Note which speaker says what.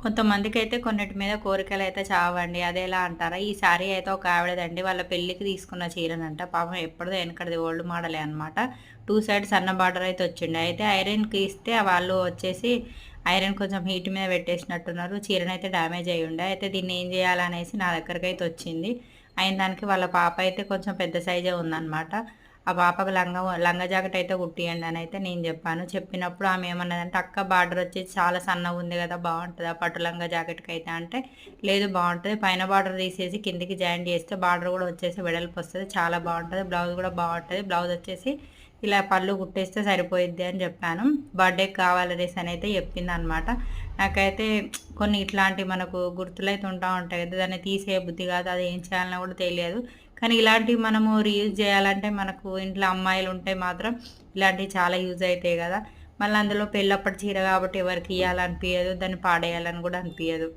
Speaker 1: కొంతమందికైతే కొన్నిటి మీద కోరికలైతే చావండి. అదెలా అంటారా? ఈ శారీ అయితే ఒక ఆవిడదండి. వాళ్ళ పెళ్ళికి తీసుకున్న చీరనంట. పాపం ఎప్పటిదో ఎనకటిది ఓల్డ్ మోడలే అనమాట. 2 సైడ్ సన్న బార్డర్ అయితే వచ్చిండే. అయితే ఐరన్‌కి ఇస్తే వాళ్ళు వచ్చేసి ఐరన్ కొంచెం హీట్ మీద పెట్టేసినట్టున్నారు. చీరనైతే డ్యామేజ్ అయ్యుండే. అయితే దీన్ని ఏం చేయాలనేసి నా దగ్గరకైతే వచ్చింది. అయిన దానికి వాళ్ళ పాప అయితే కొంచెం పెద్ద సైజే ఉందనమాట. ఆ పాపకు లంగా జాకెట్ అయితే కుట్టియండి అని అయితే నేను చెప్పాను. చెప్పినప్పుడు ఆమె ఏమన్నదంటే, "అక్క బార్డర్ వచ్చేసి చాలా సన్నగా ఉంది కదా! బాగుంటుందా పట్టు లంగా జాకెట్‌కి అయితే" అంటే, "లేదు బాగుంటుంది. పైన బార్డర్ తీసేసి కిందికి జాయిన్ చేస్తే బార్డర్ కూడా వచ్చేసి వెడల్పు వస్తుంది. చాలా బాగుంటుంది. బ్లౌజ్ కూడా బాగుంటుంది. బ్లౌజ్ వచ్చేసి ఇలా పళ్ళు కుట్టేస్తే సరిపోయిద్ది" అని చెప్పాను. బర్త్డేకి కావాలనేసి అని అయితే చెప్పిందనమాట. నాకైతే కొన్ని ఇట్లాంటి మనకు గుర్తులైతే ఉంటాయి కదా! దాన్ని తీసే బుద్ధి కాదు. అది ఏం చేయాలనో కూడా తెలియదు. కానీ ఇలాంటివి మనము రీయూజ్ చేయాలంటే మనకు ఇంట్లో అమ్మాయిలు ఉంటే మాత్రం ఇలాంటివి చాలా యూజ్ అవుతాయి కదా! మళ్ళీ అందులో పెళ్ళప్పటి చీర కాబట్టి ఎవరికి ఇయ్యాలనిపియదు. దాన్ని పాడేయాలని కూడా అనిపియదు.